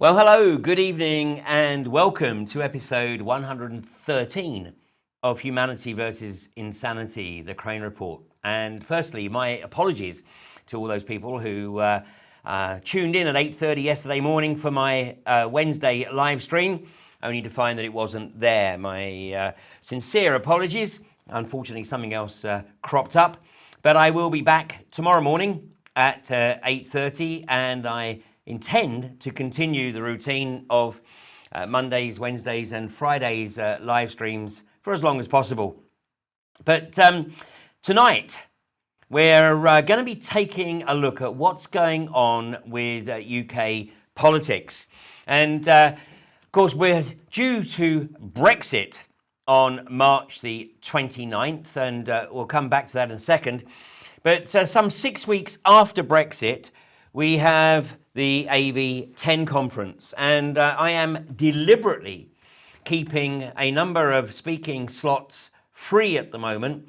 Well, hello, good evening, and welcome to episode 113 of Humanity versus Insanity, the Crane Report. And firstly, my apologies to all those people who tuned in at 8:30 yesterday morning for my Wednesday live stream, only to find that it wasn't there. My sincere apologies. Unfortunately, something else cropped up. But I will be back tomorrow morning at 8:30, and I intend to continue the routine of Mondays, Wednesdays and Fridays live streams for as long as possible. But tonight we're going to be taking a look at what's going on with UK politics. And of course we're due to Brexit on March the 29th, and we'll come back to that in a second. But some 6 weeks after Brexit, we have the AV10 conference, and I am deliberately keeping a number of speaking slots free at the moment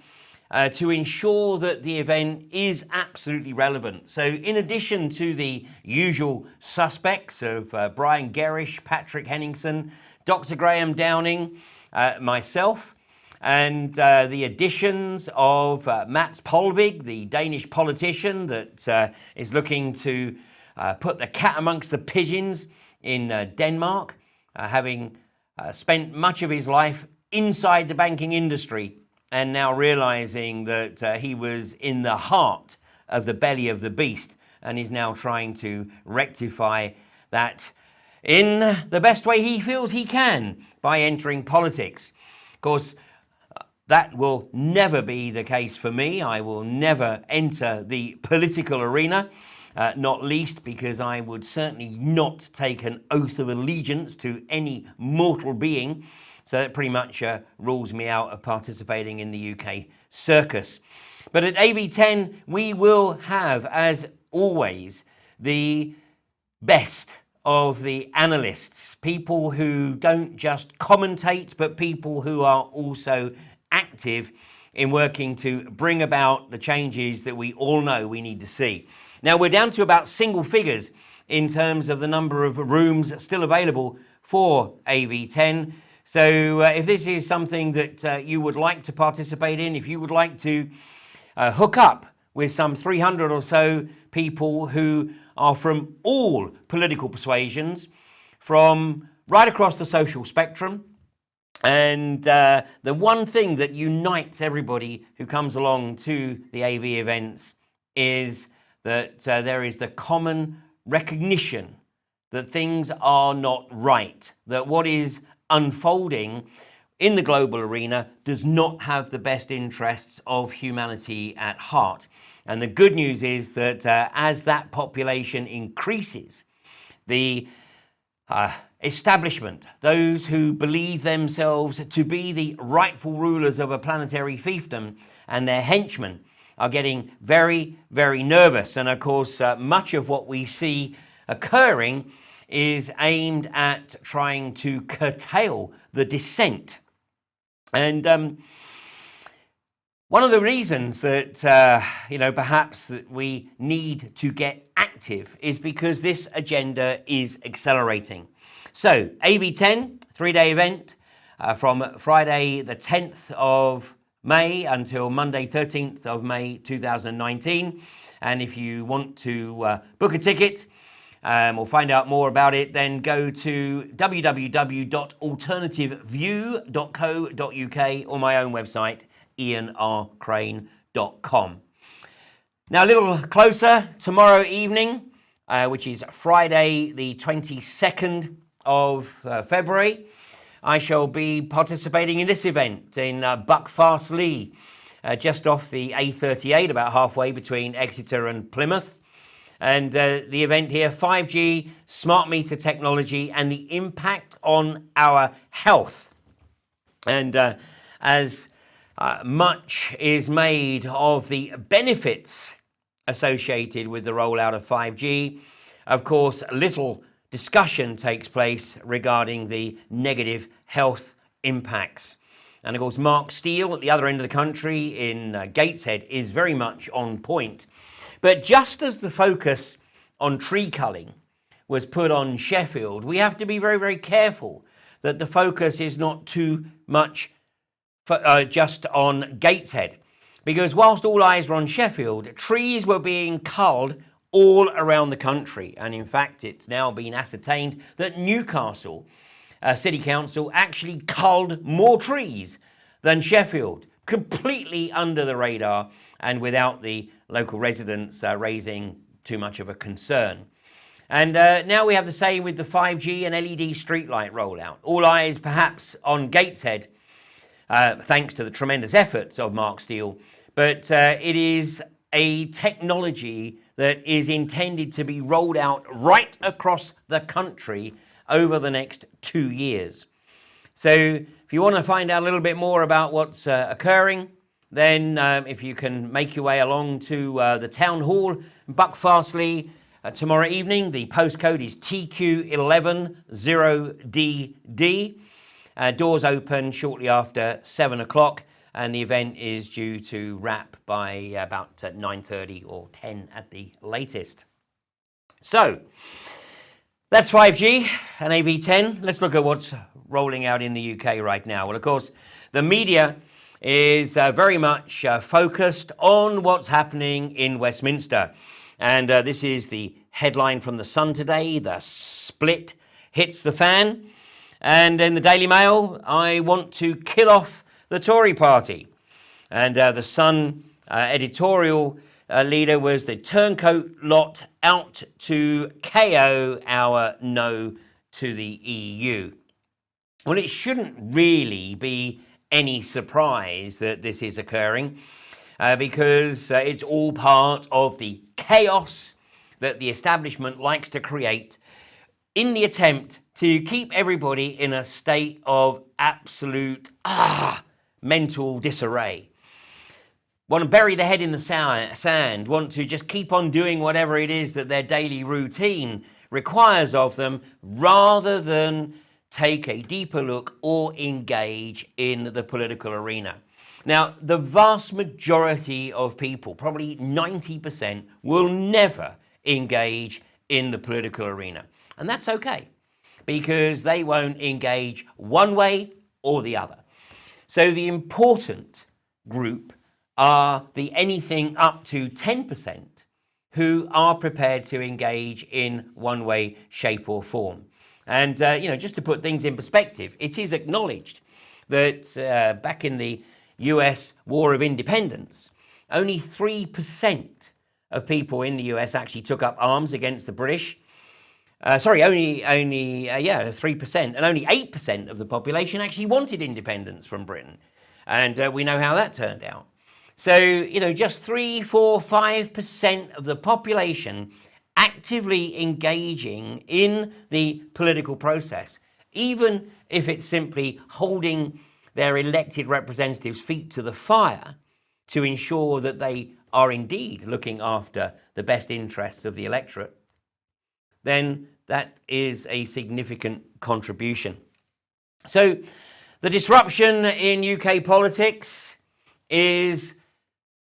to ensure that the event is absolutely relevant. So in addition to the usual suspects of Brian Gerrish, Patrick Henningsen, Dr. Graham Downing, myself, and the additions of Mats Polvig, the Danish politician that is looking to put the cat amongst the pigeons in Denmark, having spent much of his life inside the banking industry and now realizing that he was in the heart of the belly of the beast and is now trying to rectify that in the best way he feels he can by entering politics. Of course, that will never be the case for me. I will never enter the political arena, not least because I would certainly not take an oath of allegiance to any mortal being. So that pretty much rules me out of participating in the UK circus. But at AV10, we will have, as always, the best of the analysts, people who don't just commentate, but people who are also active in working to bring about the changes that we all know we need to see. Now, we're down to about single figures in terms of the number of rooms still available for AV10. So if this is something that you would like to participate in, if you would like to hook up with some 300 or so people who are from all political persuasions, from right across the social spectrum, and the one thing that unites everybody who comes along to the AV events is that there is the common recognition that things are not right, that what is unfolding in the global arena does not have the best interests of humanity at heart. And the good news is that as that population increases, the establishment, those who believe themselves to be the rightful rulers of a planetary fiefdom, and their henchmen are getting very, very nervous. And of course, much of what we see occurring is aimed at trying to curtail the dissent. And one of the reasons that, perhaps that we need to get active is because this agenda is accelerating. So AV10, 3-day event from Friday the 10th of May until Monday 13th of May 2019. And if you want to book a ticket or find out more about it, then go to www.alternativeview.co.uk or my own website, ianrcrane.com. Now a little closer, tomorrow evening, which is Friday the 22nd of February, I shall be participating in this event in Buckfastleigh, just off the A38, about halfway between Exeter and Plymouth. And the event here, 5G, smart meter technology and the impact on our health. And as much is made of the benefits associated with the rollout of 5G, of course, little discussion takes place regarding the negative health impacts. And of course, Mark Steele at the other end of the country in Gateshead is very much on point. But just as the focus on tree culling was put on Sheffield, we have to be very, very careful that the focus is not too much just on Gateshead. Because whilst all eyes were on Sheffield, trees were being culled all around the country. And in fact, it's now been ascertained that Newcastle City Council actually culled more trees than Sheffield, completely under the radar and without the local residents raising too much of a concern. And now we have the same with the 5G and LED streetlight rollout. All eyes perhaps on Gateshead, thanks to the tremendous efforts of Mark Steele, but it is a technology that is intended to be rolled out right across the country over the next 2 years. So if you want to find out a little bit more about what's occurring, then if you can make your way along to the town hall, Buckfastleigh, tomorrow evening. The postcode is TQ110DD. Doors open shortly after 7 o'clock, and the event is due to wrap by about 9:30 or 10 at the latest. So that's 5G and AV10. Let's look at what's rolling out in the UK right now. Well, of course, the media is very much focused on what's happening in Westminster. And this is the headline from The Sun today: the split hits the fan. And in the Daily Mail, I want to kill off the Tory party. And the Sun editorial leader was the turncoat lot out to KO our no to the EU. Well, it shouldn't really be any surprise that this is occurring because it's all part of the chaos that the establishment likes to create in the attempt to keep everybody in a state of absolute mental disarray. Want to bury their head in the sand, want to just keep on doing whatever it is that their daily routine requires of them, rather than take a deeper look or engage in the political arena. Now, the vast majority of people, probably 90%, will never engage in the political arena. And that's okay, because they won't engage one way or the other. So the important group are the anything up to 10% who are prepared to engage in one way, shape or form. And, just to put things in perspective, it is acknowledged that back in the US War of Independence, only 3% of people in the US actually took up arms against the British. Only 3%, and only 8% of the population actually wanted independence from Britain. And we know how that turned out. So, just 3, 4, 5% of the population actively engaging in the political process, even if it's simply holding their elected representatives' feet to the fire to ensure that they are indeed looking after the best interests of the electorate, then that is a significant contribution. So the disruption in UK politics is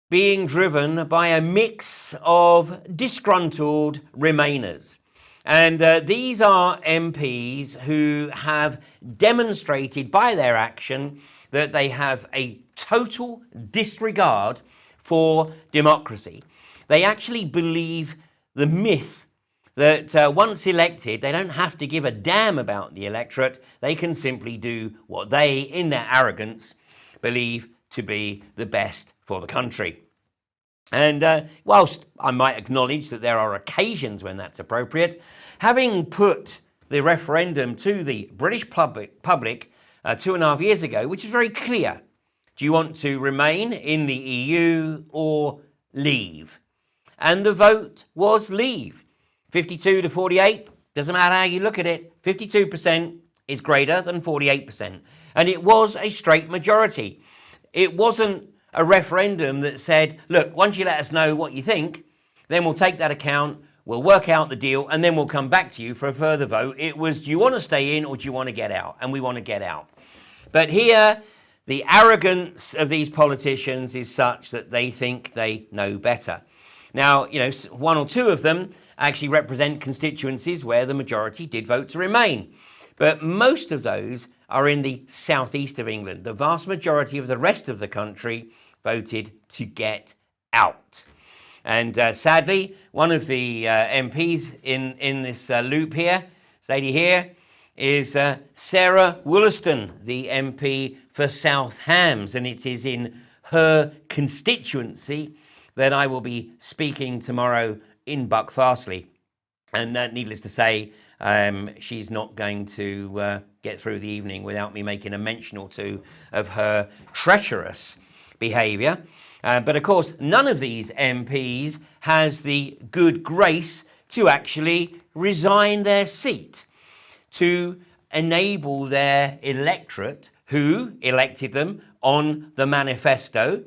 being driven by a mix of disgruntled Remainers. And these are MPs who have demonstrated by their action that they have a total disregard for democracy. They actually believe the myth that once elected, they don't have to give a damn about the electorate. They can simply do what they, in their arrogance, believe to be the best for the country. And whilst I might acknowledge that there are occasions when that's appropriate, having put the referendum to the British public 2.5 years ago, which is very clear: do you want to remain in the EU or leave? And the vote was leave. 52 to 48, doesn't matter how you look at it, 52% is greater than 48%. And it was a straight majority. It wasn't a referendum that said, look, once you let us know what you think, then we'll take that account, we'll work out the deal, and then we'll come back to you for a further vote. It was, do you want to stay in or do you want to get out? And we want to get out. But here, the arrogance of these politicians is such that they think they know better. Now, one or two of them actually represent constituencies where the majority did vote to remain. But most of those are in the southeast of England. The vast majority of the rest of the country voted to get out. And sadly, one of the MPs in this loop here, this lady here, is Sarah Wollaston, the MP for South Hams, and it is in her constituency that I will be speaking tomorrow in Buckfastleigh. And needless to say, she's not going to get through the evening without me making a mention or two of her treacherous behaviour. But of course, none of these MPs has the good grace to actually resign their seat, to enable their electorate, who elected them on the manifesto,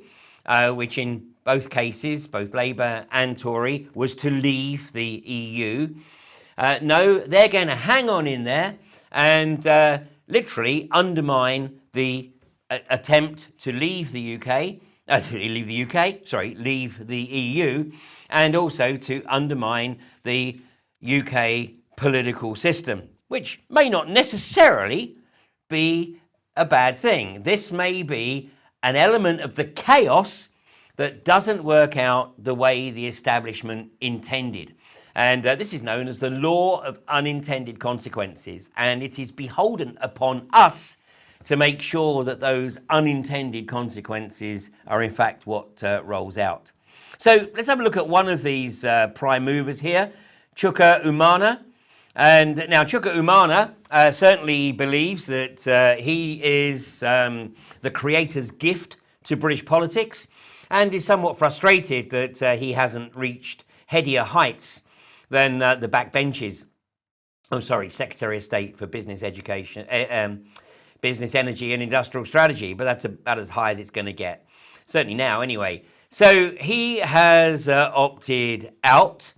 which in both cases, both Labour and Tory, was to leave the EU. No, they're going to hang on in there and literally undermine the attempt to leave the UK, leave the EU, and also to undermine the UK political system, which may not necessarily be a bad thing. This may be an element of the chaos that doesn't work out the way the establishment intended. And this is known as the law of unintended consequences. And it is beholden upon us to make sure that those unintended consequences are in fact what rolls out. So let's have a look at one of these prime movers here, Chuka Umunna. And now Chuka Umunna certainly believes that he is the creator's gift to British politics, and is somewhat frustrated that he hasn't reached headier heights than the backbenches. Secretary of State for Business Education, Business, Energy and Industrial Strategy, but that's about as high as it's going to get. Certainly now, anyway. So he has opted out,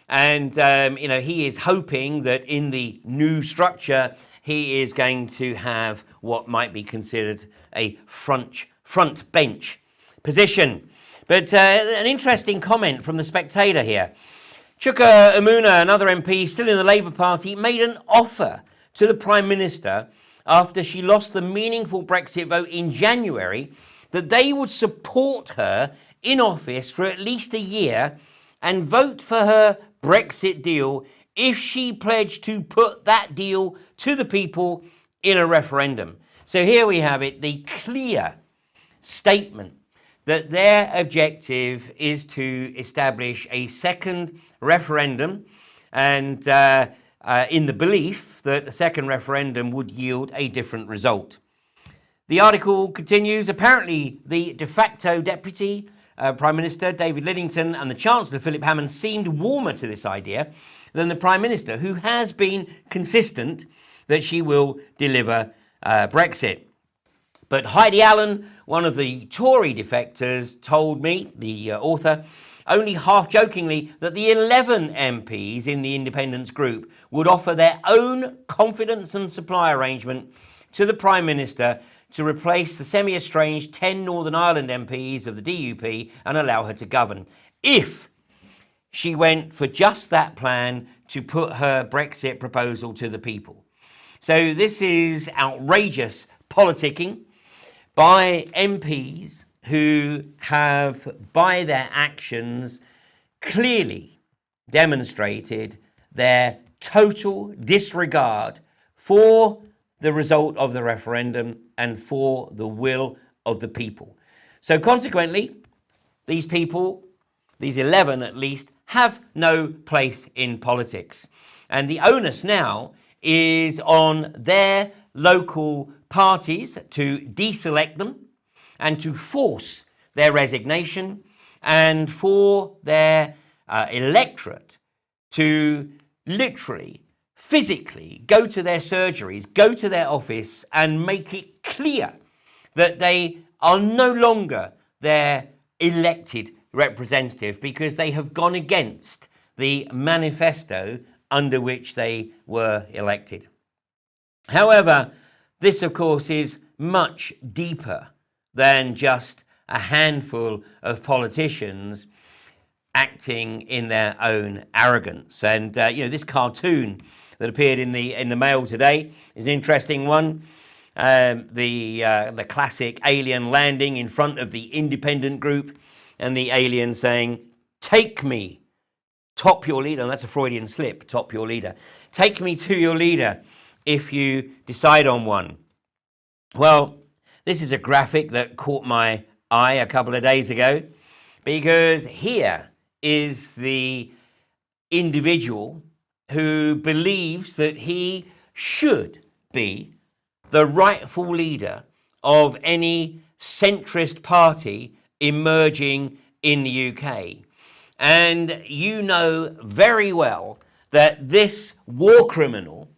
and he is hoping that in the new structure, he is going to have what might be considered a front bench position. But an interesting comment from The Spectator here. Chuka Umunna, another MP still in the Labour Party, made an offer to the Prime Minister after she lost the meaningful Brexit vote in January that they would support her in office for at least a year and vote for her Brexit deal if she pledged to put that deal to the people in a referendum. So here we have it, the clear statement that their objective is to establish a second referendum, and in the belief that the second referendum would yield a different result. The article continues, apparently the de facto Deputy Prime Minister David Lidington and the Chancellor Philip Hammond seemed warmer to this idea than the Prime Minister, who has been consistent that she will deliver Brexit. But Heidi Allen, one of the Tory defectors, told me, the author, only half-jokingly, that the 11 MPs in the independence group would offer their own confidence and supply arrangement to the Prime Minister to replace the semi-estranged 10 Northern Ireland MPs of the DUP and allow her to govern, if she went for just that plan to put her Brexit proposal to the people. So this is outrageous politicking by MPs who have, by their actions, clearly demonstrated their total disregard for the result of the referendum and for the will of the people. So consequently, these people, these 11 at least, have no place in politics. And the onus now is on their local parties to deselect them and to force their resignation, and for their electorate to literally, physically go to their surgeries, go to their office and make it clear that they are no longer their elected representative because they have gone against the manifesto under which they were elected. However, this, of course, is much deeper than just a handful of politicians acting in their own arrogance. And this cartoon that appeared in the Mail today is an interesting one. The classic alien landing in front of the independent group, and the alien saying, "Take me, top your leader." And that's a Freudian slip, top your leader. "Take me to your leader if you decide on one." Well, this is a graphic that caught my eye a couple of days ago, because here is the individual who believes that he should be the rightful leader of any centrist party emerging in the UK. And you know very well that this war criminal,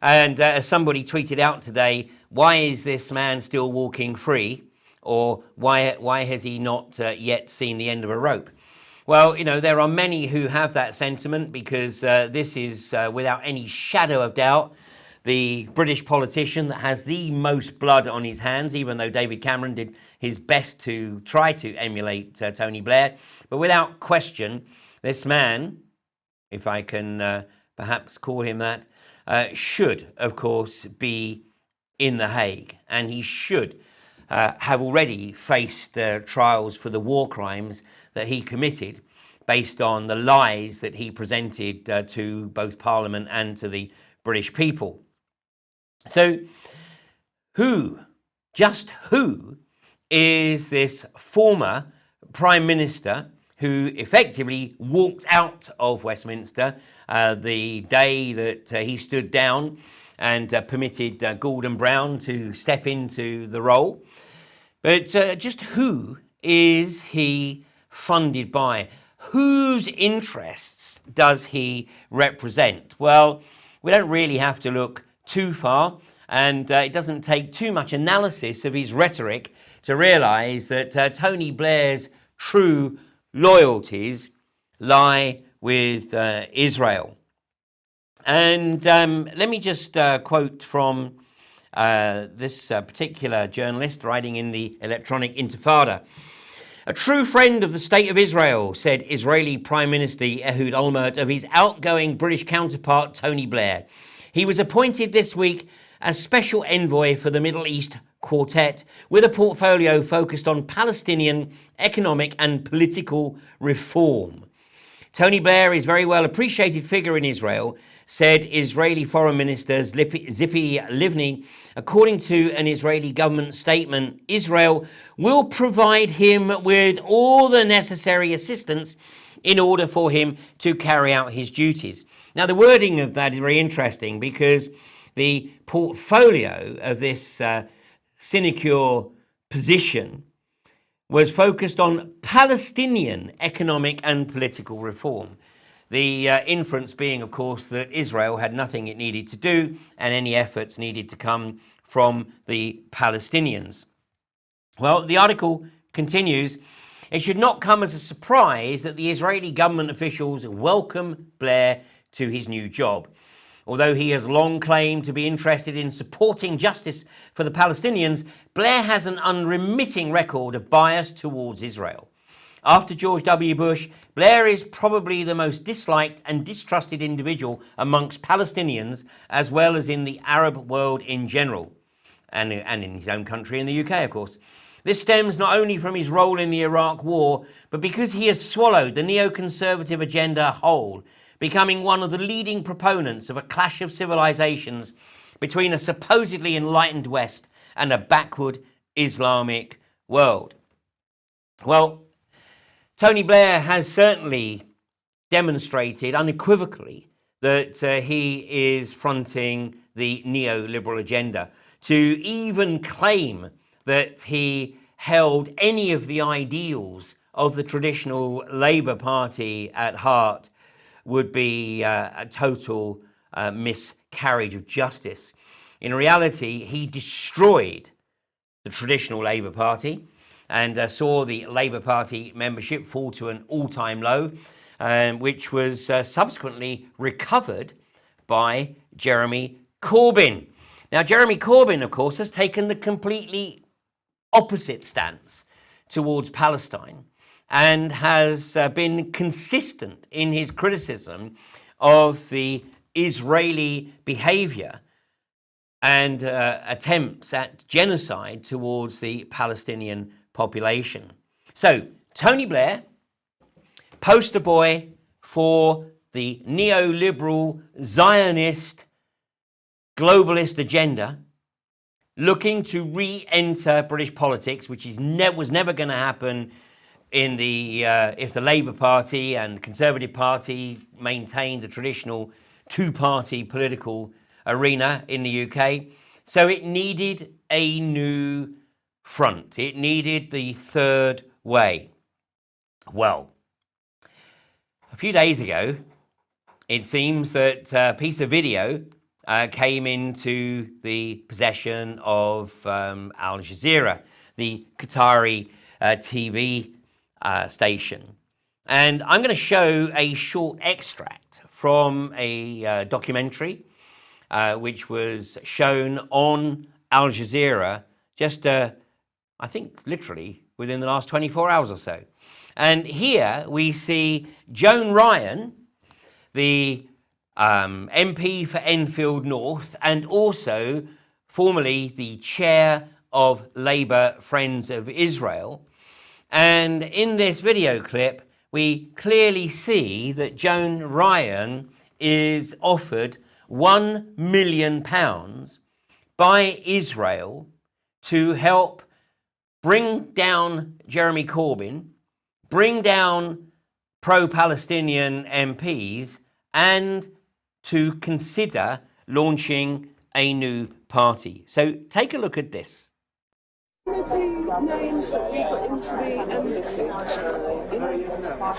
and as somebody tweeted out today, why is this man still walking free? Or why has he not yet seen the end of a rope? Well, there are many who have that sentiment, because this is, without any shadow of doubt, the British politician that has the most blood on his hands, even though David Cameron did his best to try to emulate Tony Blair. But without question, this man, if I can perhaps call him that, should, of course, be in The Hague. And he should have already faced trials for the war crimes that he committed, based on the lies that he presented to both Parliament and to the British people. So just who is this former Prime Minister who effectively walked out of Westminster the day that he stood down and permitted Gordon Brown to step into the role? But just who is he funded by? Whose interests does he represent? Well, we don't really have to look too far, and it doesn't take too much analysis of his rhetoric to realise that Tony Blair's true loyalties lie with Israel. And let me just quote from this particular journalist writing in the Electronic Intifada. "A true friend of the State of Israel," said Israeli Prime Minister Ehud Olmert of his outgoing British counterpart Tony Blair. He was appointed this week as Special Envoy for the Middle East Quartet, with a portfolio focused on Palestinian economic and political reform. "Tony Blair is a very well appreciated figure in Israel," said Israeli Foreign Minister Tzipi Livni. According to an Israeli government statement, Israel will provide him with all the necessary assistance in order for him to carry out his duties. Now, the wording of that is very interesting, because the portfolio of this sinecure position was focused on Palestinian economic and political reform. The inference being, of course, that Israel had nothing it needed to do, and any efforts needed to come from the Palestinians. Well, the article continues, "It should not come as a surprise that the Israeli government officials welcome Blair to his new job. Although he has long claimed to be interested in supporting justice for the Palestinians, Blair has an unremitting record of bias towards Israel. After George W. Bush, Blair is probably the most disliked and distrusted individual amongst Palestinians, as well as in the Arab world in general, and in his own country, in the UK, of course. This stems not only from his role in the Iraq War, but because he has swallowed the neoconservative agenda whole, becoming one of the leading proponents of a clash of civilizations between a supposedly enlightened West and a backward Islamic world." Well, Tony Blair has certainly demonstrated unequivocally that he is fronting the neoliberal agenda. To even claim that he held any of the ideals of the traditional Labour Party at heart would be a total miscarriage of justice. In reality, he destroyed the traditional Labour Party and saw the Labour Party membership fall to an all-time low, which was subsequently recovered by Jeremy Corbyn. Now, Jeremy Corbyn, of course, has taken the completely opposite stance towards Palestine, and has been consistent in his criticism of the Israeli behavior and attempts at genocide towards the Palestinian population. So, Tony Blair, poster boy for the neoliberal Zionist globalist agenda, looking to re-enter British politics, which was never going to happen in the if the Labour Party and Conservative Party maintained the traditional two-party political arena in the UK. So it needed a new front. It needed the third way. Well, a few days ago, it seems that a piece of video came into the possession of Al Jazeera, the Qatari TV station. And I'm going to show a short extract from a documentary which was shown on Al Jazeera just, I think, literally within the last 24 hours or so. And here we see Joan Ryan, the MP for Enfield North, and also formerly the chair of Labour Friends of Israel. And in this video clip, we clearly see that Joan Ryan is offered £1 million by Israel to help bring down Jeremy Corbyn, bring down pro-Palestinian MPs, and to consider launching a new party. So take a look at this. The names that we got into the embassy,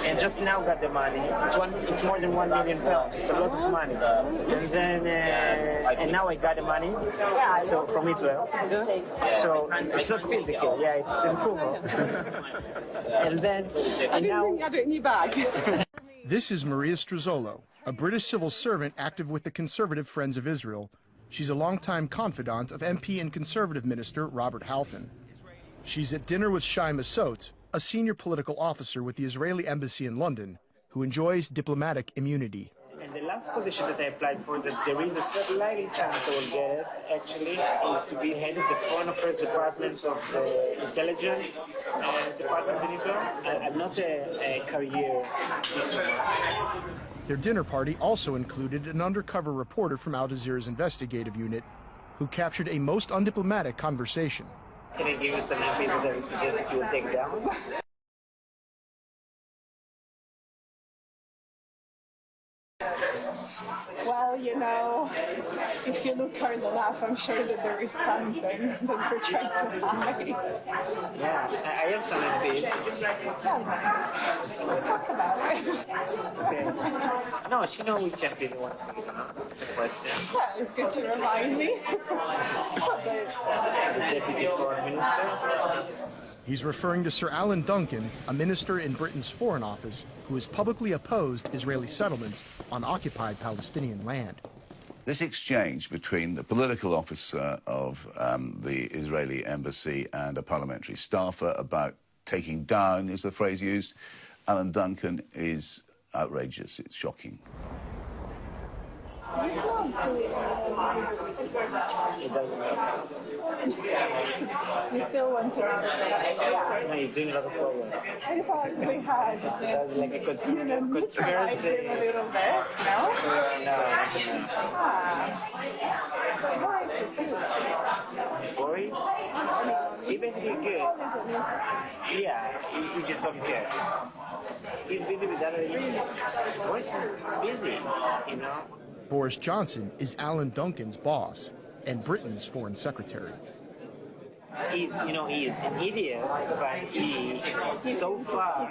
and just now got the money. It's more than £1 million. It's a lot of money. And then and now I got the money. So from Israel. So it's not physical. Yeah, it's approval. And then and now you had it in your bag. This is Maria Struzzolo, a British civil servant active with the Conservative Friends of Israel. She's a longtime confidant of MP and Conservative Minister Robert Halfon. She's at dinner with Shai Massoud, a senior political officer with the Israeli embassy in London, who enjoys diplomatic immunity. And the last position that I applied for, that there is a slightly chance I will get it, actually, is to be head of the Foreign Affairs Department of the Intelligence Department in Israel. I'm not a career diplomat. Their dinner party also included an undercover reporter from Al Jazeera's investigative unit who captured a most undiplomatic conversation. Can I give you some MPs that I suggest that you will take down? Well, you know, if you look hard enough, I'm sure that there is something that we're trying to hide. Yeah, I have some MPs. Let's talk about it. Okay. No, she knows which MP you want to give, the question. Yeah, it's good to remind me. The Deputy Foreign Minister. He's referring to Sir Alan Duncan, a minister in Britain's Foreign Office, who has publicly opposed Israeli settlements on occupied Palestinian land. This exchange between the political officer of the Israeli embassy and a parliamentary staffer about taking down, is the phrase used, Alan Duncan, is outrageous. It's shocking. It doesn't matter. You still want to know. No, he's doing a lot of progress. I thought we had, Sounds like a neutralized him a little bit, no? Boris, he basically good. Yeah, he just don't care. He's busy with other issues. Boris is busy, you know. Boris Johnson is Alan Duncan's boss and Britain's foreign secretary. He is an idiot, but so far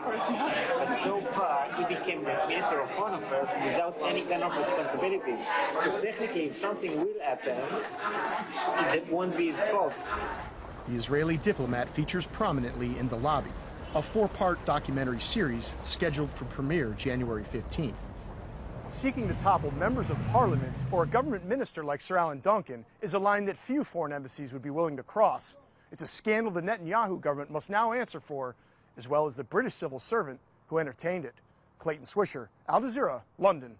he became the Minister of Foreign Affairs without any kind of responsibility. So technically, if something will happen, it won't be his fault. The Israeli diplomat features prominently in The Lobby, a four-part documentary series scheduled for premiere January 15th. Seeking to topple members of parliament or a government minister like Sir Alan Duncan is a line that few foreign embassies would be willing to cross. It's a scandal the Netanyahu government must now answer for, as well as the British civil servant who entertained it. Clayton Swisher, Al Jazeera, London.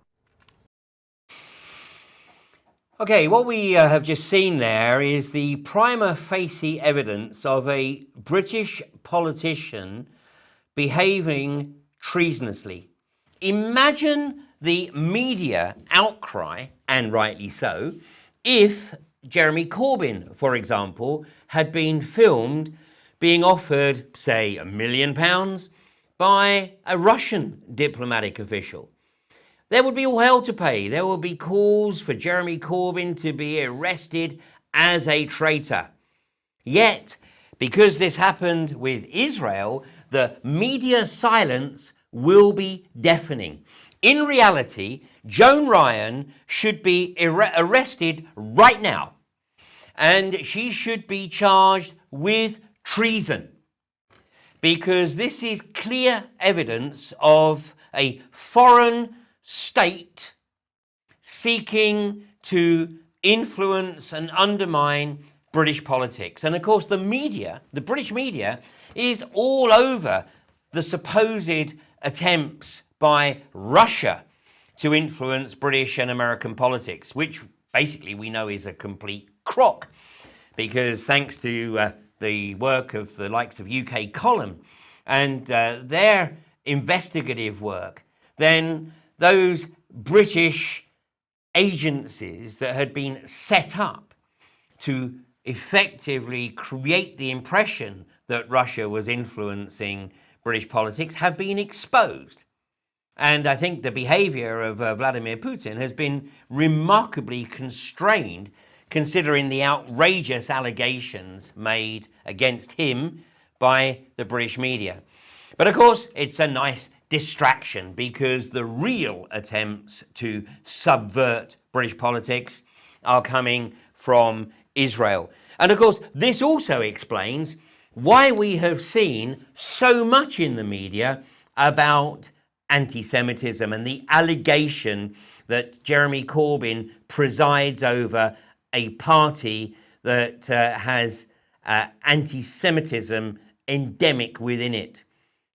Okay, what we have just seen there is the prima facie evidence of a British politician behaving treasonously. Imagine the media outcry, and rightly so, if Jeremy Corbyn, for example, had been filmed being offered, say, £1 million by a Russian diplomatic official. There would be all hell to pay. There would be calls for Jeremy Corbyn to be arrested as a traitor. Yet, because this happened with Israel, the media silence will be deafening. In reality, Joan Ryan should be arrested right now, and she should be charged with treason, because this is clear evidence of a foreign state seeking to influence and undermine British politics. And of course, the media, the British media, is all over the supposed attempts by Russia to influence British and American politics, which basically we know is a complete crock, because thanks to the work of the likes of UK Column and their investigative work, then those British agencies that had been set up to effectively create the impression that Russia was influencing British politics have been exposed. And I think the behavior of Vladimir Putin has been remarkably constrained, considering the outrageous allegations made against him by the British media. But of course, it's a nice distraction, because the real attempts to subvert British politics are coming from Israel. And of course, this also explains why we have seen so much in the media about anti-Semitism and the allegation that Jeremy Corbyn presides over a party that has anti-Semitism endemic within it.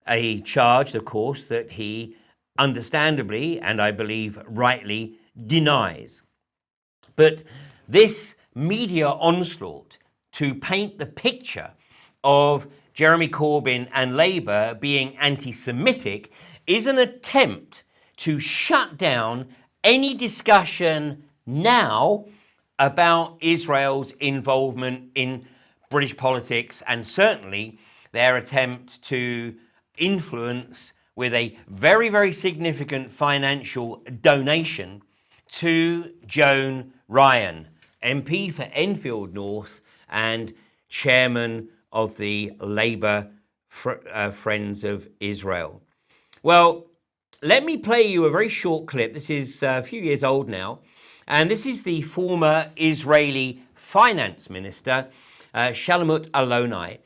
A charge, of course, that he understandably, and I believe rightly, denies. But this media onslaught to paint the picture of Jeremy Corbyn and Labour being anti-Semitic is an attempt to shut down any discussion now about Israel's involvement in British politics, and certainly their attempt to influence with a very, very significant financial donation to Joan Ryan, MP for Enfield North and chairman of the Labour Friends of Israel. Well, let me play you a very short clip. This is a few years old now, and this is the former Israeli finance minister, Shlomo Aloni,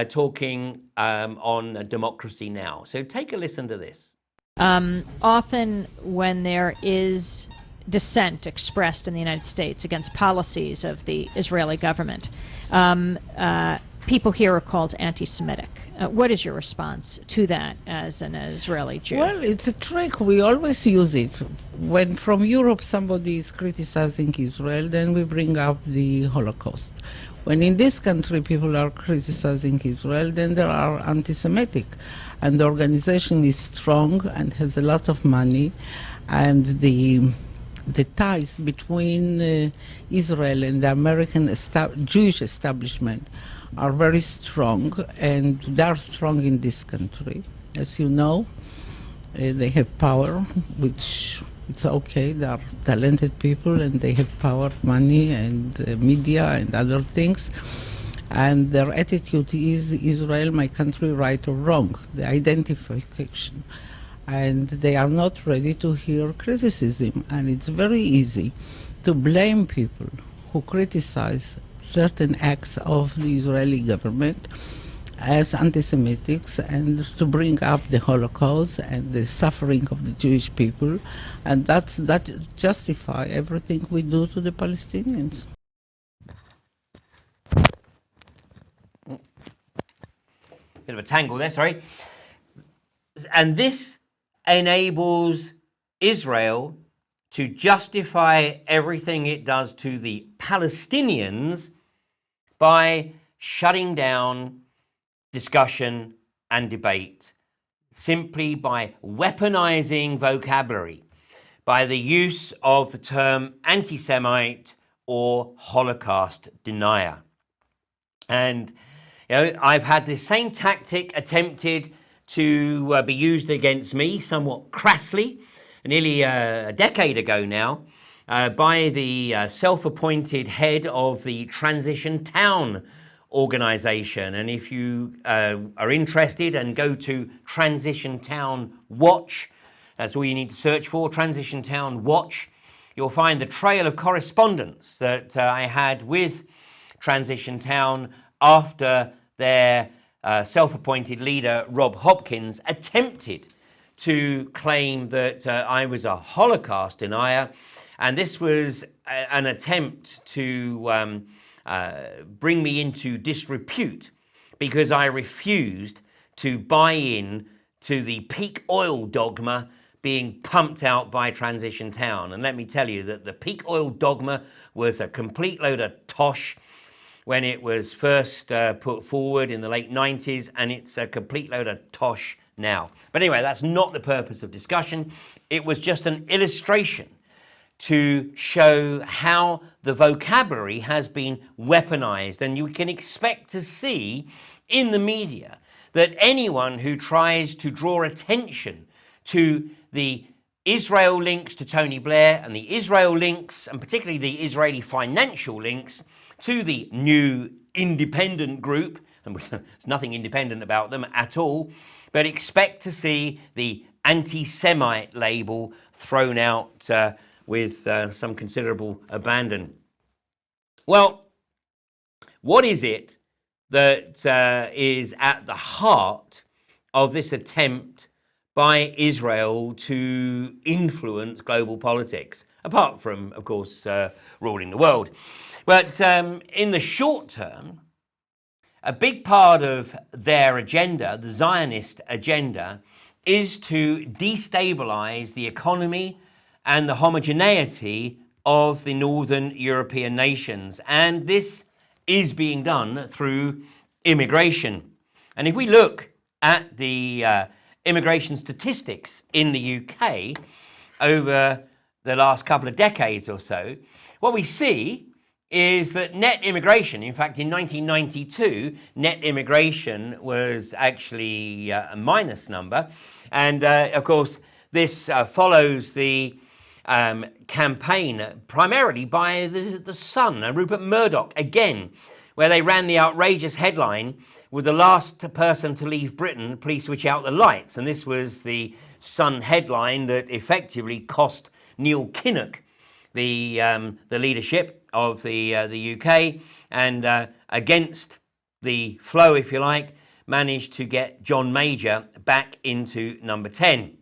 talking on Democracy Now! So take a listen to this. Often when there is dissent expressed in the United States against policies of the Israeli government, people here are called anti-Semitic. What is your response to that as an Israeli Jew? Well, it's a trick. We always use it. When from Europe somebody is criticizing Israel, then we bring up the Holocaust. When in this country people are criticizing Israel, then they are anti-Semitic. And the organization is strong and has a lot of money, and the ties between Israel and the American Jewish establishment are very strong, and they are strong in this country. As you know, they have power, which it's okay. They are talented people, and they have power, money, and media, and other things. And their attitude is Israel, my country, right or wrong, the identification. And they are not ready to hear criticism. And it's very easy to blame people who criticize certain acts of the Israeli government as anti-Semitics, and to bring up the Holocaust and the suffering of the Jewish people, and that justify everything we do to the Palestinians. bit of a tangle there, sorry. And this enables Israel to justify everything it does to the Palestinians by shutting down discussion and debate, simply by weaponizing vocabulary, by the use of the term anti-Semite or Holocaust denier. And I've had the same tactic attempted to be used against me somewhat crassly, nearly a decade ago now, by the self-appointed head of the Transition Town organization. And if you are interested and go to Transition Town Watch, that's all you need to search for, Transition Town Watch, you'll find the trail of correspondence that I had with Transition Town after their self-appointed leader, Rob Hopkins, attempted to claim that I was a Holocaust denier. And this was an attempt to bring me into disrepute because I refused to buy in to the peak oil dogma being pumped out by Transition Town. And let me tell you that the peak oil dogma was a complete load of tosh when it was first put forward in the late 90s, and it's a complete load of tosh now. But anyway, that's not the purpose of discussion. It was just an illustration to show how the vocabulary has been weaponized. And you can expect to see in the media that anyone who tries to draw attention to the Israel links to Tony Blair and the Israel links, and particularly the Israeli financial links, to the new independent group, and there's nothing independent about them at all, but expect to see the anti-Semite label thrown out with some considerable abandon. Well, what is it that is at the heart of this attempt by Israel to influence global politics, apart from, of course, ruling the world? But in the short term, a big part of their agenda, the Zionist agenda, is to destabilize the economy and the homogeneity of the northern European nations. And this is being done through immigration. And if we look at the immigration statistics in the UK over the last couple of decades or so, what we see is that net immigration, in fact, in 1992, net immigration was actually a minus number. And of course, this follows the campaign primarily by the Sun and Rupert Murdoch, again, where they ran the outrageous headline, "With the last person to leave Britain, please switch out the lights." And this was the Sun headline that effectively cost Neil Kinnock the leadership of the UK, and against the flow, if you like, managed to get John Major back into number 10.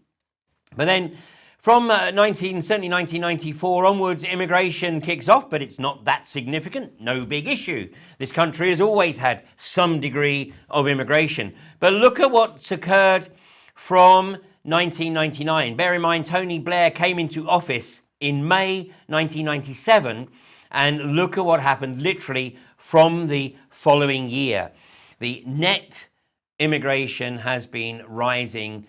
But then from 1994 onwards, immigration kicks off, but it's not that significant, no big issue. This country has always had some degree of immigration. But look at what's occurred from 1999. Bear in mind, Tony Blair came into office in May 1997, and look at what happened literally from the following year. The net immigration has been rising,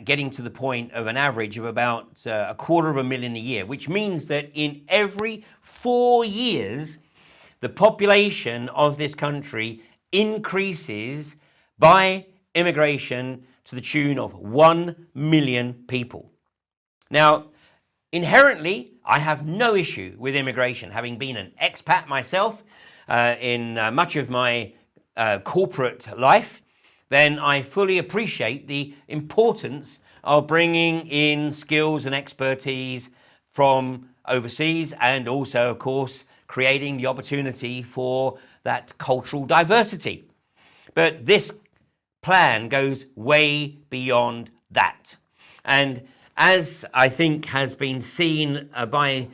getting to the point of an average of about 250,000 a year, which means that in every 4 years, the population of this country increases by immigration to the tune of 1 million people. Now, inherently, I have no issue with immigration. Having been an expat myself in much of my corporate life, then I fully appreciate the importance of bringing in skills and expertise from overseas, and also, of course, creating the opportunity for that cultural diversity. But this plan goes way beyond that. And as I think has been seen by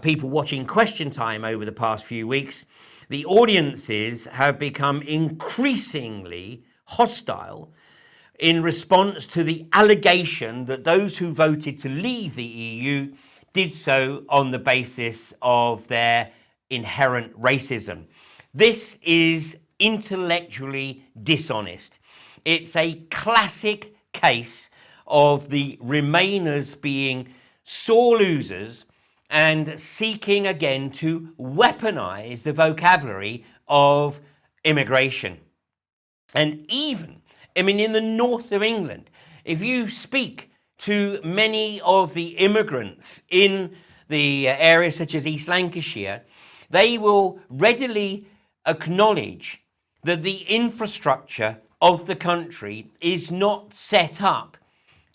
people watching Question Time over the past few weeks, the audiences have become increasingly hostile in response to the allegation that those who voted to leave the EU did so on the basis of their inherent racism. This is intellectually dishonest. It's a classic case of the Remainers being sore losers and seeking again to weaponize the vocabulary of immigration. And even, in the north of England, if you speak to many of the immigrants in the areas such as East Lancashire, they will readily acknowledge that the infrastructure of the country is not set up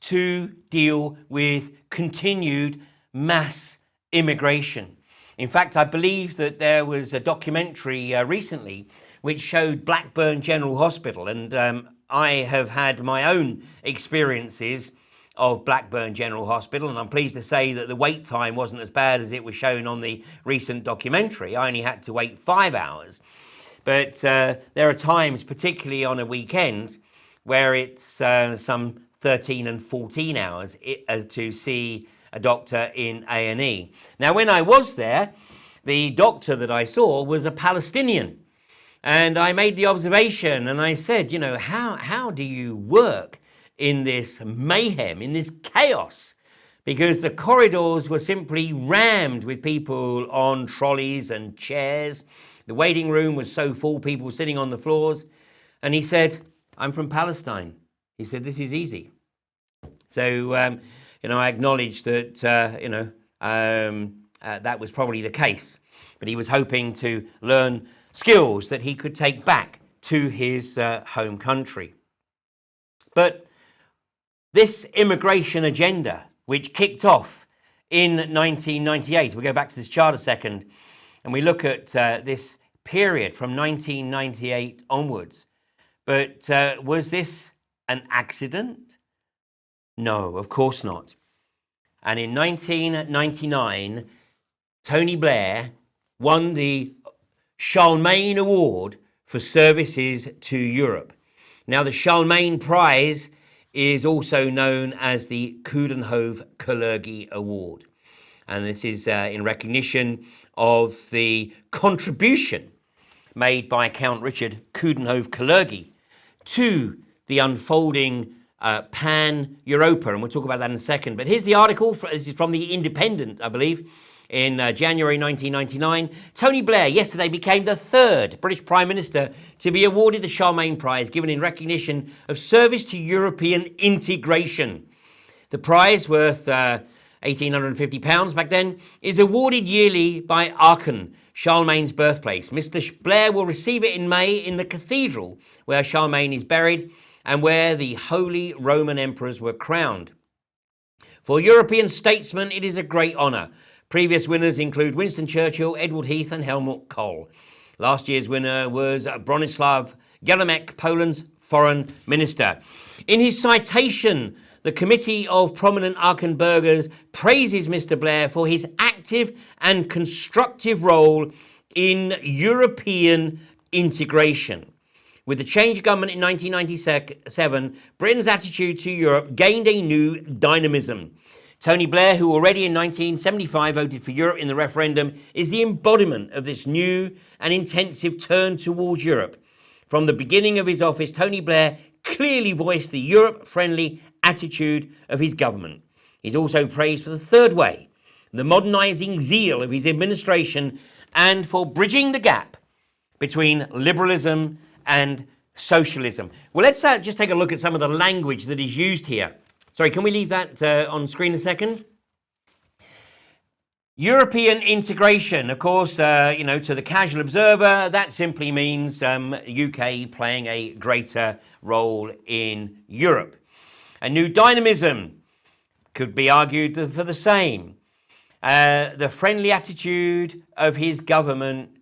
to deal with continued mass immigration. In fact, I believe that there was a documentary recently which showed Blackburn General Hospital, and I have had my own experiences of Blackburn General Hospital, and I'm pleased to say that the wait time wasn't as bad as it was shown on the recent documentary. I only had to wait 5 hours. But there are times, particularly on a weekend, where it's some 13 and 14 hours to see a doctor in A&E. Now, when I was there, the doctor that I saw was a Palestinian. And I made the observation and I said, how do you work in this mayhem, in this chaos? Because the corridors were simply rammed with people on trolleys and chairs. The waiting room was so full, people sitting on the floors. And he said, I'm from Palestine. He said, this is easy. So, I acknowledged that, that was probably the case. But he was hoping to learn skills that he could take back to his home country. But this immigration agenda, which kicked off in 1998, we'll go back to this chart a second, and we look at this period from 1998 onwards. But was this an accident? No, of course not. And in 1999, Tony Blair won the Charlemagne Award for services to Europe. Now, the Charlemagne Prize is also known as the Coudenhove-Kalergi Award. And this is in recognition of the contribution made by Count Richard Coudenhove-Kalergi to the unfolding pan-Europa, and we'll talk about that in a second. But here's the article, this is from The Independent, I believe, in January 1999. Tony Blair yesterday became the third British Prime Minister to be awarded the Charlemagne Prize, given in recognition of service to European integration. The prize, worth £1,850 back then, is awarded yearly by Aachen, Charlemagne's birthplace. Mr. Blair will receive it in May in the cathedral where Charlemagne is buried and where the Holy Roman Emperors were crowned. For European statesmen, it is a great honour. Previous winners include Winston Churchill, Edward Heath and Helmut Kohl. Last year's winner was Bronislaw Gierymek, Poland's foreign minister. In his citation, the Committee of Prominent Aachen-Burgers praises Mr. Blair for his active and constructive role in European integration. With the change of government in 1997, Britain's attitude to Europe gained a new dynamism. Tony Blair, who already in 1975 voted for Europe in the referendum, is the embodiment of this new and intensive turn towards Europe. From the beginning of his office, Tony Blair clearly voiced the Europe-friendly attitude of his government. He's also praised for the third way, the modernising zeal of his administration, and for bridging the gap between liberalism and socialism. Well, let's just take a look at some of the language that is used here. Sorry, can we leave that on screen a second? European integration, of course, to the casual observer, that simply means UK playing a greater role in Europe. A new dynamism could be argued for the same. The friendly attitude of his government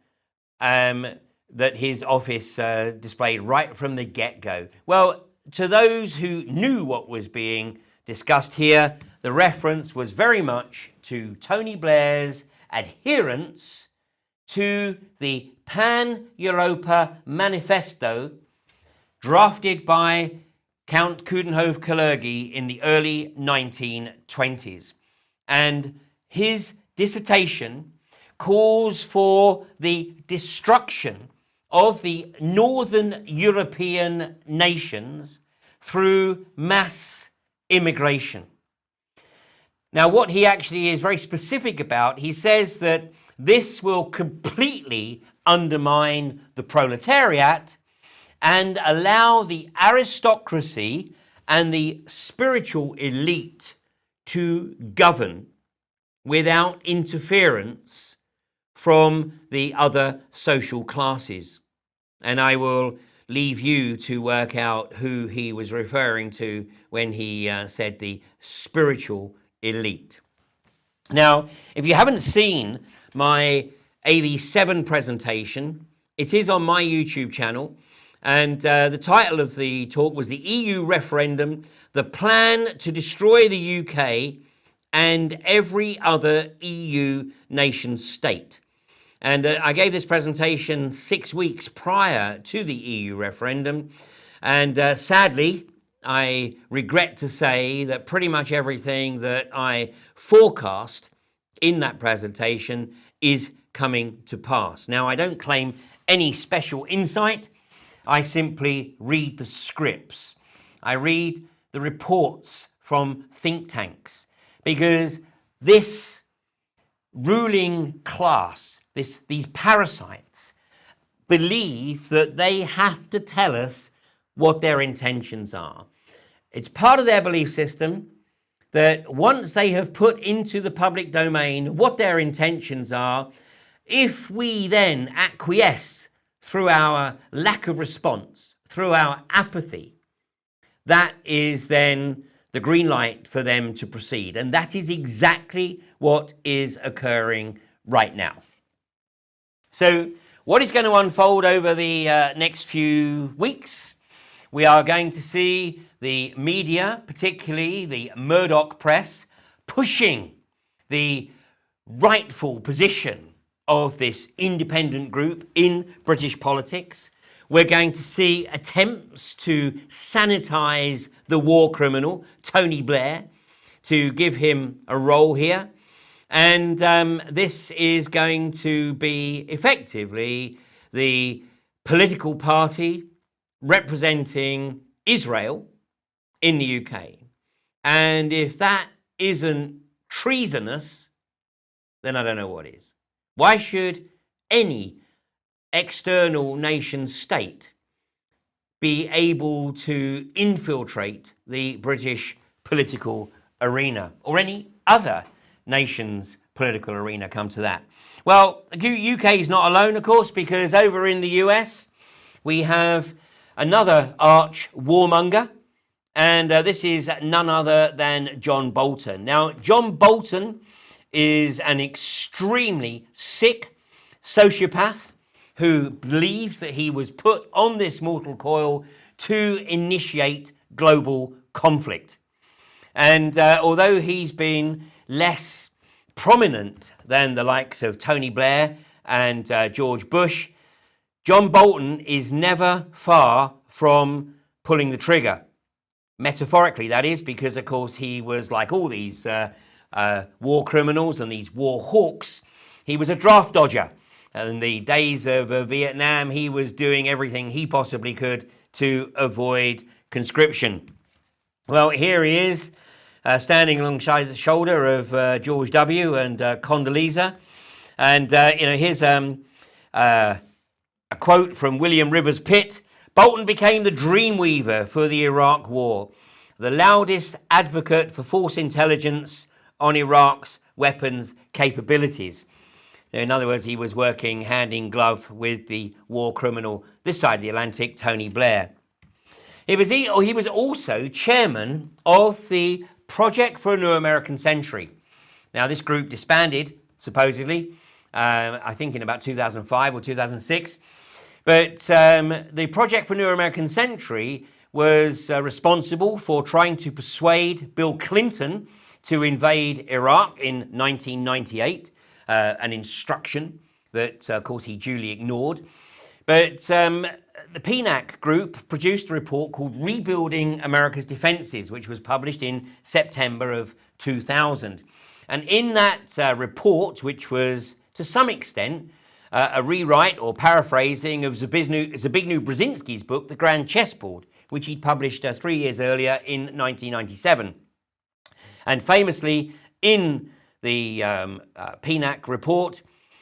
that his office displayed right from the get-go. Well, to those who knew what was being discussed here, the reference was very much to Tony Blair's adherence to the Pan-Europa Manifesto drafted by Count Coudenhove-Kalergi in the early 1920s. And his dissertation calls for the destruction of the northern European nations through mass immigration. Now, what he actually is very specific about, he says that this will completely undermine the proletariat and allow the aristocracy and the spiritual elite to govern without interference from the other social classes. And I will leave you to work out who he was referring to when he said the spiritual elite. Now, if you haven't seen my AV7 presentation, it is on my YouTube channel. And the title of the talk was The EU Referendum, the Plan to Destroy the UK and Every Other EU Nation State. And I gave this presentation 6 weeks prior to the EU referendum. And sadly, I regret to say that pretty much everything that I forecast in that presentation is coming to pass. Now, I don't claim any special insight. I simply read the scripts. I read the reports from think tanks, because this ruling class, these parasites, believe that they have to tell us what their intentions are. It's part of their belief system that once they have put into the public domain what their intentions are, if we then acquiesce through our lack of response, through our apathy, that is then the green light for them to proceed. And that is exactly what is occurring right now. So what is going to unfold over the next few weeks? We are going to see the media, particularly the Murdoch press, pushing the rightful position of this independent group in British politics. We're going to see attempts to sanitize the war criminal, Tony Blair, to give him a role here. And this is going to be effectively the political party representing Israel in the UK. And if that isn't treasonous, then I don't know what is. Why should any external nation state be able to infiltrate the British political arena, or any other nation's political arena, come to that? Well, the UK is not alone, of course, because over in the US, we have another arch warmonger, and this is none other than John Bolton. Now, John Bolton is an extremely sick sociopath who believes that he was put on this mortal coil to initiate global conflict. And although he's been less prominent than the likes of Tony Blair and George Bush, John Bolton is never far from pulling the trigger. Metaphorically, that is, because, of course, he was like all these war criminals and these war hawks. He was a draft dodger. In the days of Vietnam, he was doing everything he possibly could to avoid conscription. Well, here he is, standing alongside the shoulder of George W. and Condoleezza. And, here's a quote from William Rivers Pitt. Bolton became the dream weaver for the Iraq War, the loudest advocate for false intelligence on Iraq's weapons capabilities. In other words, he was working hand in glove with the war criminal this side of the Atlantic, Tony Blair. He was also chairman of the Project for a New American Century. Now, this group disbanded, supposedly, I think in about 2005 or 2006. But the Project for a New American Century was responsible for trying to persuade Bill Clinton to invade Iraq in 1998, an instruction that, of course, he duly ignored. But the PNAC group produced a report called Rebuilding America's Defenses, which was published in September of 2000. And in that report, which was to some extent a rewrite or paraphrasing of Zbigniew Brzezinski's book, The Grand Chessboard, which he'd published 3 years earlier in 1997. And famously, in the PNAC report,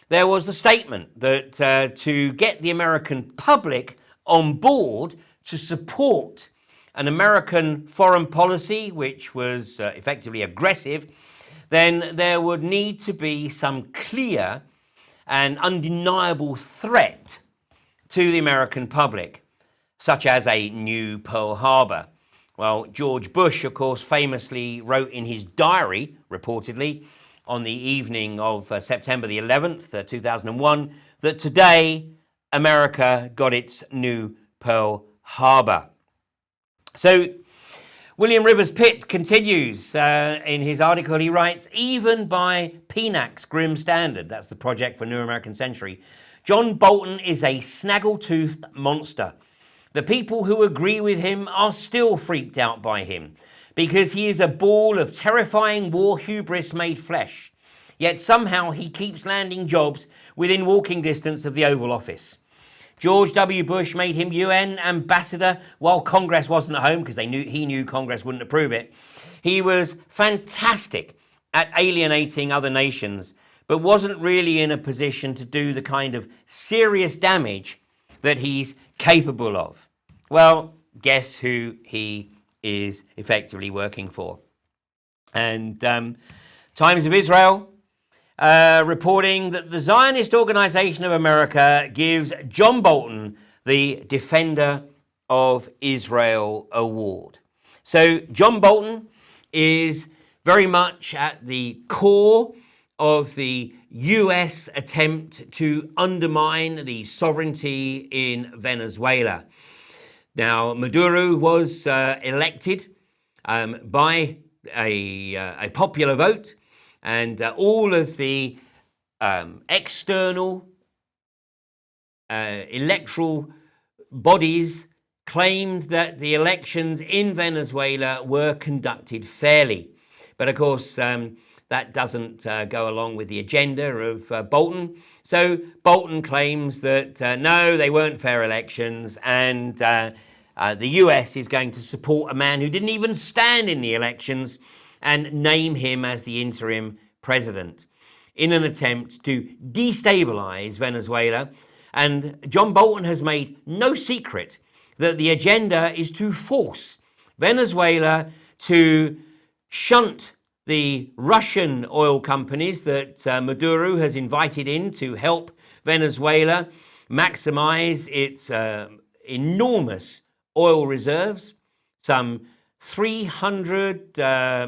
there was the statement that to get the American public on board to support an American foreign policy which was effectively aggressive, then there would need to be some clear and undeniable threat to the American public, such as a new Pearl Harbor. Well, George Bush, of course, famously wrote in his diary, reportedly, on the evening of September the 11th, 2001, that today America got its new Pearl Harbor. So William Rivers Pitt continues in his article. He writes, even by PNAC's grim standard, that's the Project for New American Century, John Bolton is a snaggle-toothed monster. The people who agree with him are still freaked out by him because he is a ball of terrifying war hubris made flesh. Yet somehow he keeps landing jobs within walking distance of the Oval Office. George W. Bush made him UN ambassador while Congress wasn't at home because he knew Congress wouldn't approve it. He was fantastic at alienating other nations, but wasn't really in a position to do the kind of serious damage that he's capable of. Well, guess who he is effectively working for? And Times of Israel reporting that the Zionist Organization of America gives John Bolton the Defender of Israel Award. So John Bolton is very much at the core of the US attempt to undermine the sovereignty in Venezuela. Now, Maduro was elected by a popular vote, and all of the external electoral bodies claimed that the elections in Venezuela were conducted fairly. But of course, that doesn't go along with the agenda of Bolton. So Bolton claims that no, they weren't fair elections, and the US is going to support a man who didn't even stand in the elections and name him as the interim president in an attempt to destabilize Venezuela. And John Bolton has made no secret that the agenda is to force Venezuela to shunt the Russian oil companies that Maduro has invited in to help Venezuela maximize its enormous oil reserves, some 300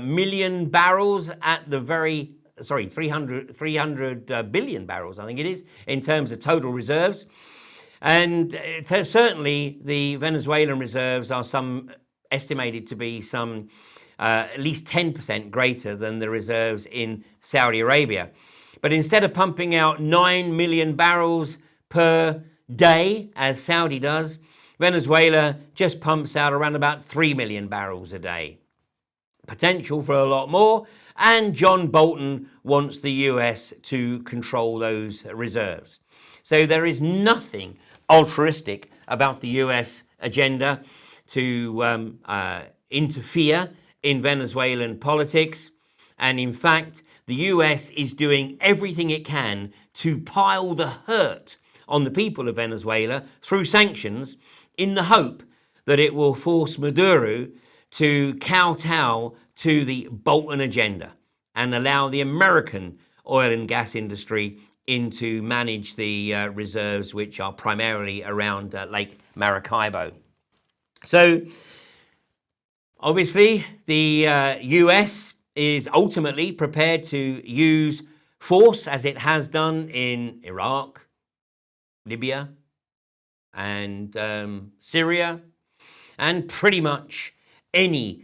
million barrels at the very, 300 billion barrels, I think it is, in terms of total reserves. And certainly the Venezuelan reserves are estimated to be at least 10% greater than the reserves in Saudi Arabia. But instead of pumping out 9 million barrels per day, as Saudi does, Venezuela just pumps out around about 3 million barrels a day. Potential for a lot more, and John Bolton wants the US to control those reserves. So there is nothing altruistic about the US agenda to interfere in Venezuelan politics. And in fact, the US is doing everything it can to pile the hurt on the people of Venezuela through sanctions in the hope that it will force Maduro to kowtow to the Bolton agenda and allow the American oil and gas industry in to manage the reserves, which are primarily around Lake Maracaibo. So obviously the US is ultimately prepared to use force, as it has done in Iraq, Libya, and Syria, and pretty much any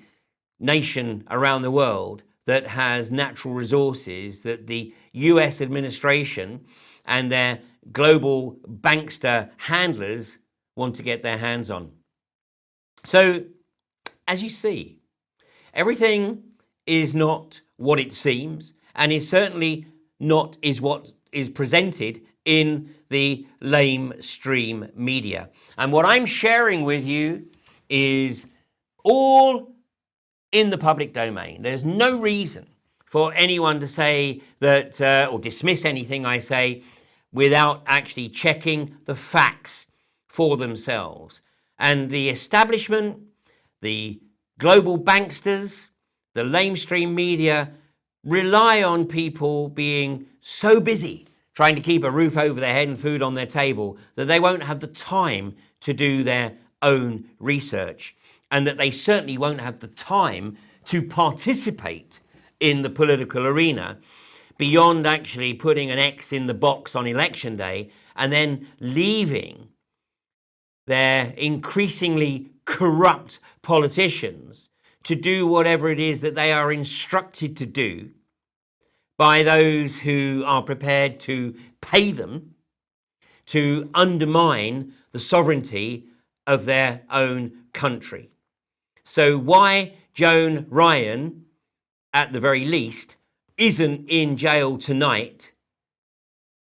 nation around the world that has natural resources that the US administration and their global bankster handlers want to get their hands on. So, as you see, everything is not what it seems, and is certainly not is what is presented in the lamestream media. And what I'm sharing with you is all in the public domain. There's no reason for anyone to say that, or dismiss anything I say, without actually checking the facts for themselves. And the establishment, the global banksters, the lamestream media rely on people being so busy trying to keep a roof over their head and food on their table that they won't have the time to do their own research, and that they certainly won't have the time to participate in the political arena beyond actually putting an X in the box on election day and then leaving their increasingly corrupt politicians to do whatever it is that they are instructed to do by those who are prepared to pay them to undermine the sovereignty of their own country. So why Joan Ryan, at the very least, isn't in jail tonight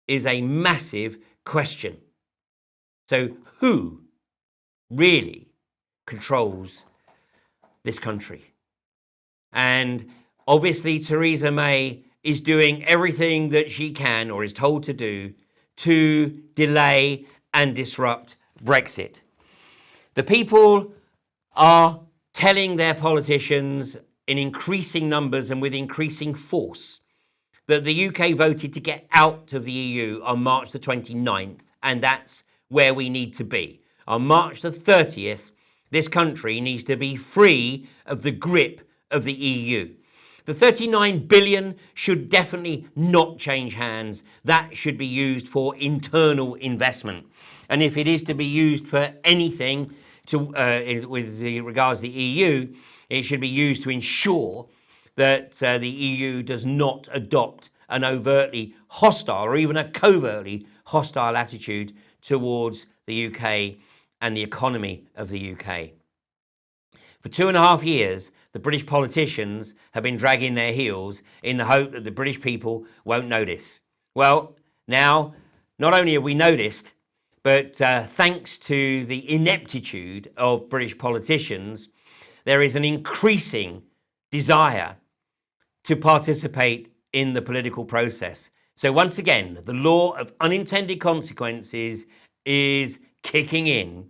is a massive question. So who really controls this country? And obviously Theresa May is doing everything that she can, or is told to do, to delay and disrupt Brexit. The people are telling their politicians in increasing numbers and with increasing force that the UK voted to get out of the EU on March the 29th, and that's where we need to be. On March the 30th, this country needs to be free of the grip of the EU. The 39 billion should definitely not change hands. That should be used for internal investment. And if it is to be used for anything with regards to the EU, it should be used to ensure that the EU does not adopt an overtly hostile or even a covertly hostile attitude towards the UK and the economy of the UK. For 2.5 years, the British politicians have been dragging their heels in the hope that the British people won't notice. Well, now, not only have we noticed, but thanks to the ineptitude of British politicians, there is an increasing desire to participate in the political process. So once again, the law of unintended consequences is kicking in,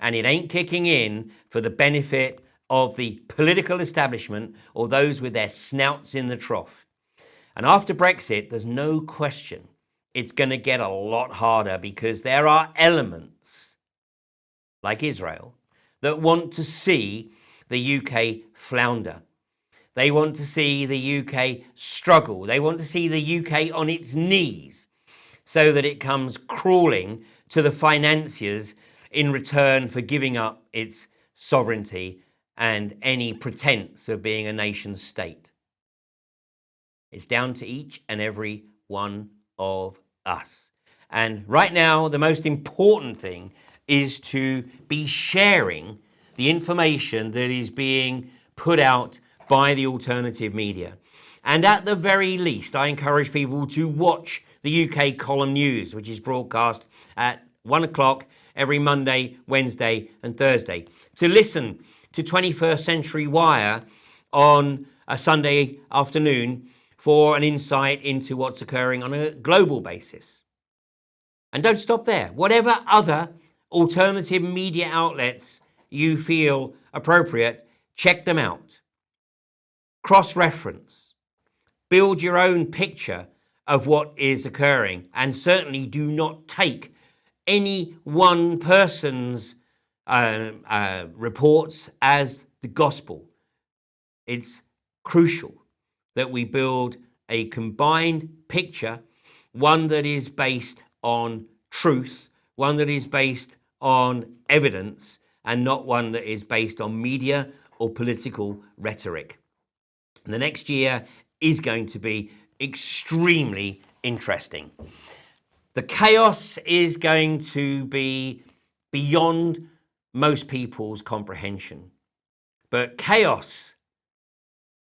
and it ain't kicking in for the benefit of the political establishment or those with their snouts in the trough. And after Brexit, there's no question it's going to get a lot harder, because there are elements, like Israel, that want to see the UK flounder. They want to see the UK struggle. They want to see the UK on its knees so that it comes crawling to the financiers in return for giving up its sovereignty and any pretense of being a nation state. It's down to each and every one of us. And right now, the most important thing is to be sharing the information that is being put out by the alternative media. And at the very least, I encourage people to watch the UK Column News, which is broadcast at 1 o'clock every Monday, Wednesday and Thursday. To listen to 21st Century Wire on a Sunday afternoon for an insight into what's occurring on a global basis. And don't stop there. Whatever other alternative media outlets you feel appropriate, check them out. Cross-reference. Build your own picture of what is occurring, and certainly do not take any one person's reports as the gospel. It's crucial that we build a combined picture, one that is based on truth, one that is based on evidence, and not one that is based on media or political rhetoric. And the next year is going to be extremely interesting. The chaos is going to be beyond most people's comprehension. But chaos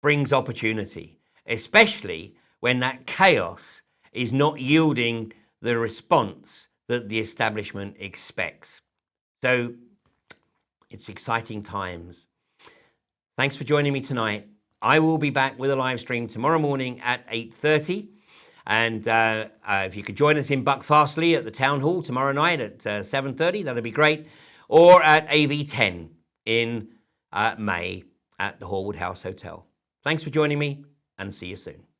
brings opportunity, especially when that chaos is not yielding the response that the establishment expects. So it's exciting times. Thanks for joining me tonight. I will be back with a live stream tomorrow morning at 8:30. And if you could join us in Buckfastleigh at the Town Hall tomorrow night at 7:30, that'd be great. Or at AV10 in May at the Horwood House Hotel. Thanks for joining me, and see you soon.